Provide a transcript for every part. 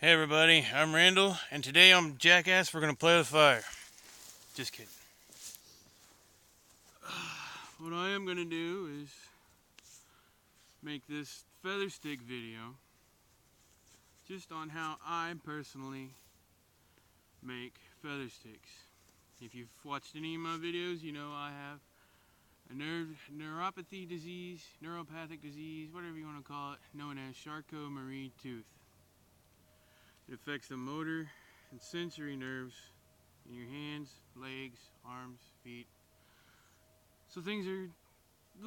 Hey everybody, I'm Randall, and today on Jackass we're gonna play with fire. Just kidding. What I am gonna do is make this feather stick video just on how I personally make feather sticks. If you've watched any of my videos, you know I have a neuropathy disease, neuropathic disease, whatever you want to call it, known as Charcot-Marie-Tooth. It affects the motor and sensory nerves in your hands, legs, arms, feet. So things are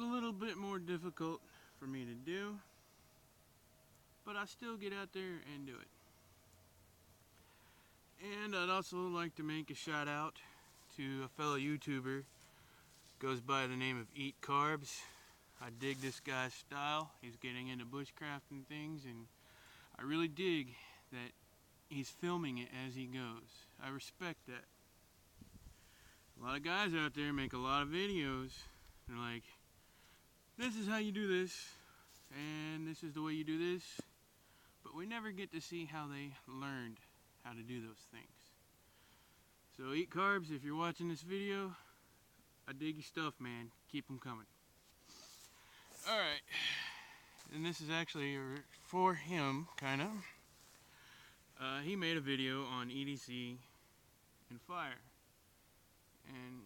a little bit more difficult for me to do, but I still get out there and do it. And I'd also like to make a shout out to a fellow YouTuber, goes by the name of Eat Carbs. I dig this guy's style. He's getting into bushcrafting things, and I really dig that he's filming it as he goes. I respect that. A lot of guys out there make a lot of videos. They're like, this is how you do this, and this is the way you do this. But we never get to see how they learned how to do those things. So Eat Carbs, if you're watching this video, I dig your stuff, man. Keep them coming. Alright, and this is actually for him, kind of. He made a video on EDC and fire. And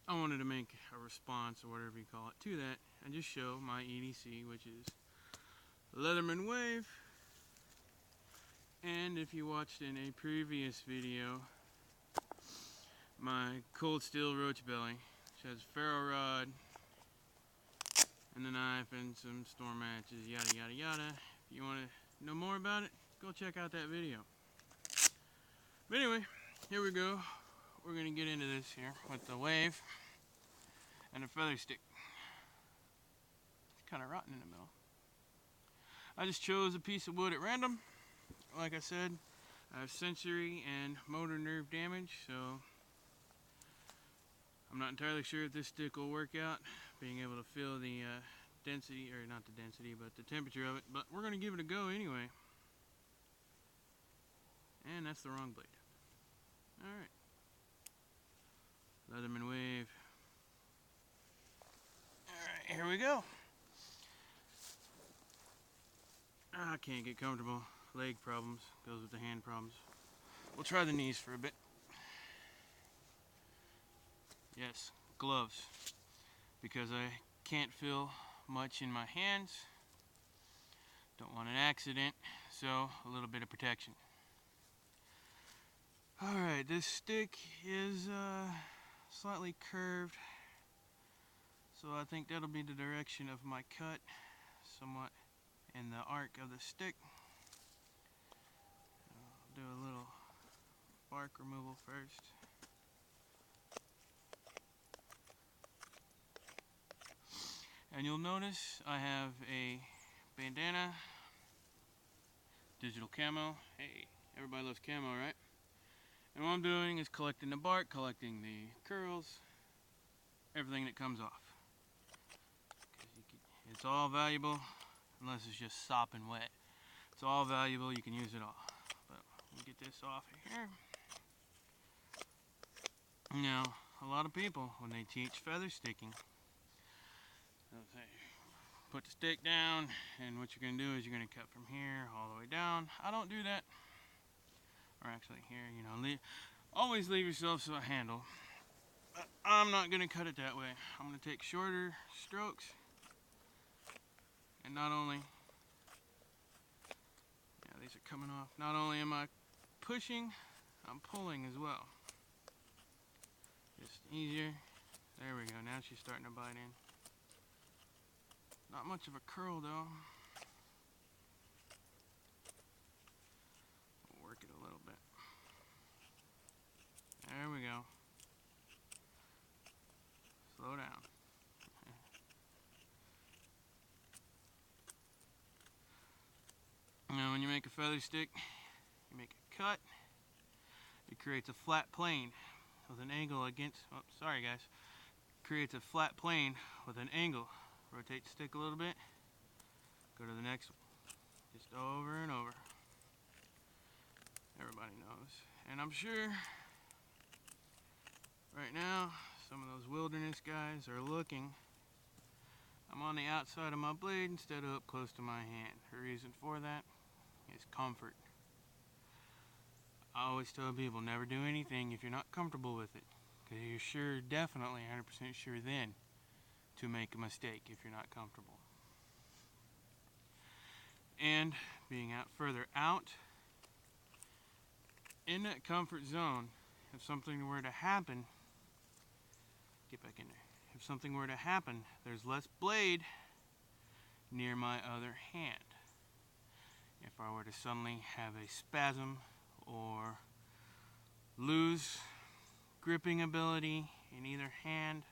I wanted to make a response, or whatever you call it, to that, and just show my EDC, which is Leatherman Wave. And if you watched in a previous video, my Cold Steel Roach Belly, which has ferro rod, and the knife, and some storm matches, yada yada yada. If you want to know more about it, go check out that video. But anyway, here we go. We're going to get into this here with the wave and a feather stick. It's kind of rotten in the middle. I just chose a piece of wood at random. Like I said, I have sensory and motor nerve damage, so I'm not entirely sure if this stick will work out, being able to feel the density, or not the density, but the temperature of it. But we're going to give it a go anyway. And that's the wrong blade. Alright. Leatherman Wave. Alright, here we go. I can't get comfortable. Leg problems. Goes with the hand problems. We'll try the knees for a bit. Yes, gloves. Because I can't feel much in my hands. Don't want an accident, so a little bit of protection. Alright, this stick is slightly curved, so I think that'll be the direction of my cut, somewhat in the arc of the stick. I'll do a little bark removal first. And you'll notice I have a bandana, digital camo. Hey, everybody loves camo, right? And what I'm doing is collecting the bark, collecting the curls, everything that comes off. It's all valuable, unless it's just sopping wet. It's all valuable, you can use it all. But we'll get this off of here. Now, a lot of people, when they teach feather sticking, they'll say, put the stick down, and what you're going to do is you're going to cut from here all the way down. I don't do that. Or actually here, you know, always leave yourself a handle. But I'm not going to cut it that way. I'm going to take shorter strokes. And not only, yeah, these are coming off. Not only am I pushing, I'm pulling as well. Just easier. There we go. Now she's starting to bite in. Not much of a curl though. We'll work it a little bit. There we go. Slow down. Now when you make a feather stick, you make a cut. It creates a flat plane with an angle against, oh, sorry guys. Creates a flat plane with an angle. Rotate the stick a little bit. Go to the next one. Just just over and over. Everybody knows. And I'm sure right now some of those wilderness guys are looking. I'm on the outside of my blade instead of up close to my hand. The reason for that is comfort. I always tell people never do anything if you're not comfortable with it, because you're sure, definitely 100% sure then to make a mistake if you're not comfortable. And being out further out in that comfort zone, if something were to happen, get back in there. If something were to happen, there's less blade near my other hand. If I were to suddenly have a spasm or lose gripping ability in either hand,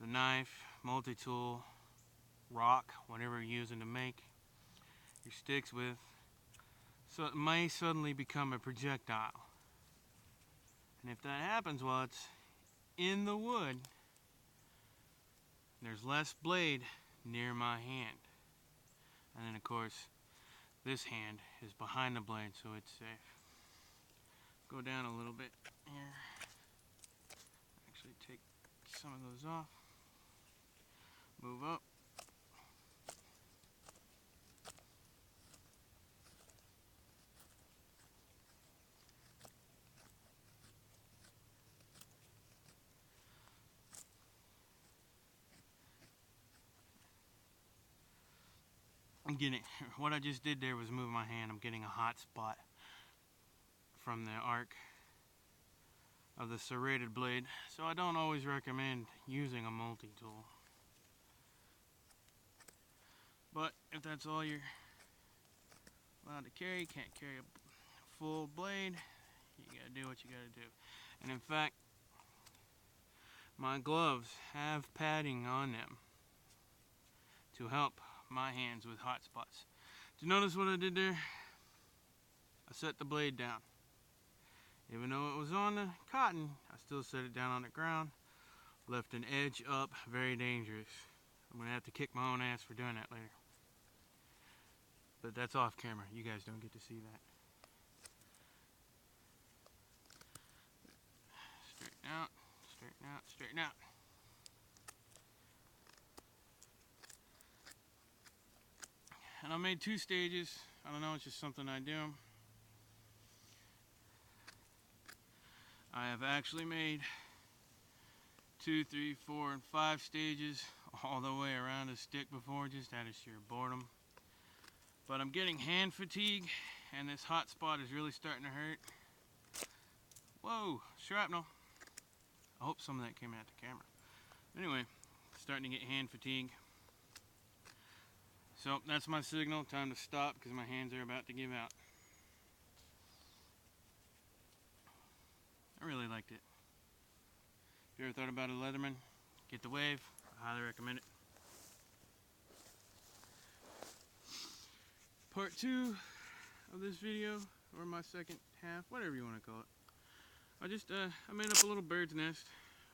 the knife, multi-tool, rock, whatever you're using to make your sticks with, so it may suddenly become a projectile. And if that happens while it's in the wood, there's less blade near my hand. And then of course, this hand is behind the blade, so it's safe. Go down a little bit here. Actually take some of those off. Move up. I'm getting, what I just did there was move my hand. I'm getting a hot spot from the arc of the serrated blade, so I don't always recommend using a multi-tool. But if that's all you're allowed to carry, you can't carry a full blade, you gotta do what you gotta do. And in fact, my gloves have padding on them to help my hands with hot spots. Did you notice what I did there? I set the blade down. Even though it was on the cotton, I still set it down on the ground. Left an edge up, very dangerous. I'm gonna have to kick my own ass for doing that later. But that's off camera, you guys don't get to see that. Straighten out, straighten out, straighten out. And I made 2 stages. I don't know, it's just something I do. I have actually made 2, 3, 4, and 5 stages all the way around a stick before, just out of sheer boredom. But I'm getting hand fatigue, and this hot spot is really starting to hurt. Whoa, shrapnel. I hope some of that came out the camera. Anyway, starting to get hand fatigue. So that's my signal, time to stop because my hands are about to give out. I really liked it. If you ever thought about a Leatherman, get the Wave. I highly recommend it. Part 2 of this video, or my second half, whatever you want to call it. I made up a little bird's nest.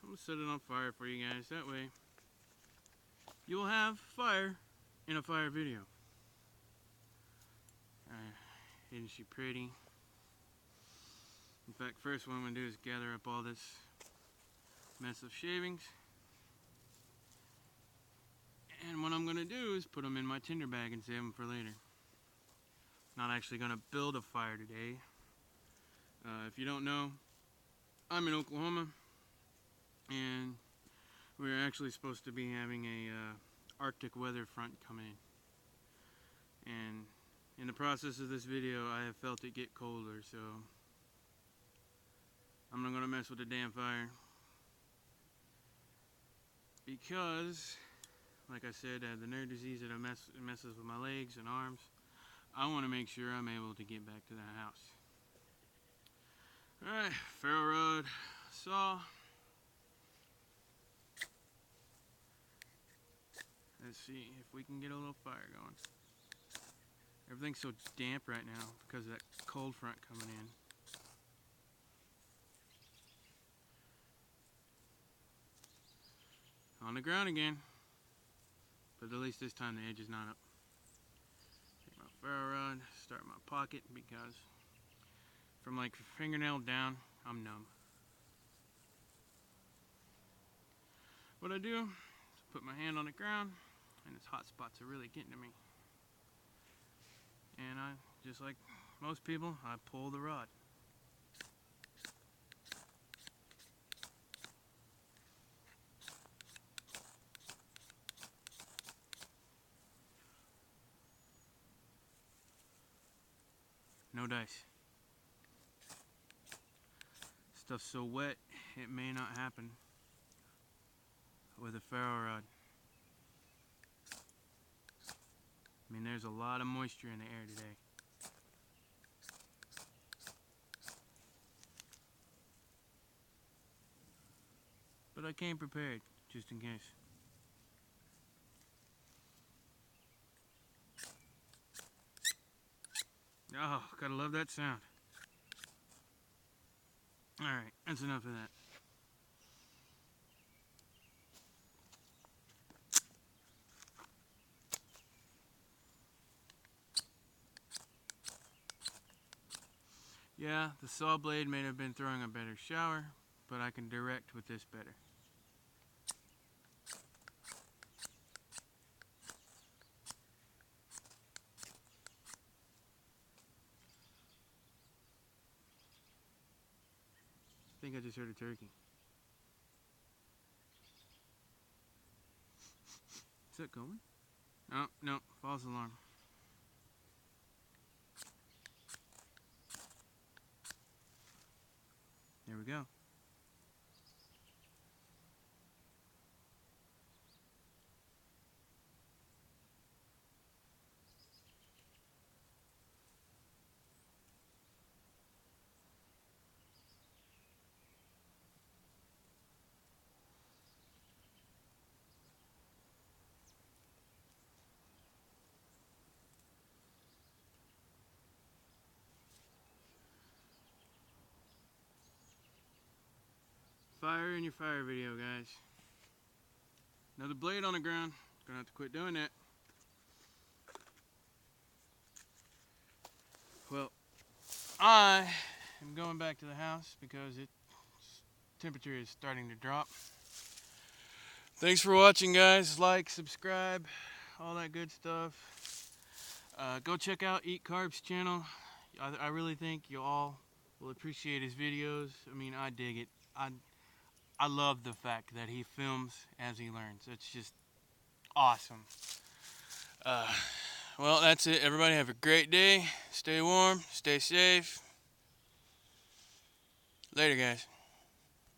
I'm going to set it on fire for you guys. That way, you'll have fire in a fire video. Isn't she pretty? In fact, first what I'm going to do is gather up all this mess of shavings. And what I'm going to do is put them in my tinder bag and save them for later. Not actually going to build a fire today. If you don't know, I'm in Oklahoma, and we're actually supposed to be having a Arctic weather front coming in. And in the process of this video, I have felt it get colder, so I'm not going to mess with the damn fire. Because, like I said, I have the nerve disease that messes with my legs and arms. I want to make sure I'm able to get back to the house. Alright, ferro rod, saw. Let's see if we can get a little fire going. Everything's so damp right now because of that cold front coming in. On the ground again, but at least this time the edge is not up. Take my pocket because from like fingernail down, I'm numb. What I do is put my hand on the ground, and its hot spots are really getting to me. And I, just like most people, I pull the rod. No dice. Stuff's so wet, it may not happen with a ferro rod. I mean, there's a lot of moisture in the air today. But I came prepared, just in case. Oh, gotta love that sound. Alright, that's enough of that. Yeah, the saw blade may have been throwing a better shower, but I can direct with this better. I think I just heard a turkey. Is that going? Oh, no, false alarm. There we go. Fire in your fire video, guys. Another blade on the ground. Gonna have to quit doing that. Well, I am going back to the house because its temperature is starting to drop. Thanks for watching, guys. Like, subscribe, all that good stuff. Go check out Eat Carbs channel. I really think you all will appreciate his videos. I mean, I dig it. I love the fact that he films as he learns. It's just awesome. Well, that's it. Everybody have a great day. Stay warm. Stay safe. Later, guys.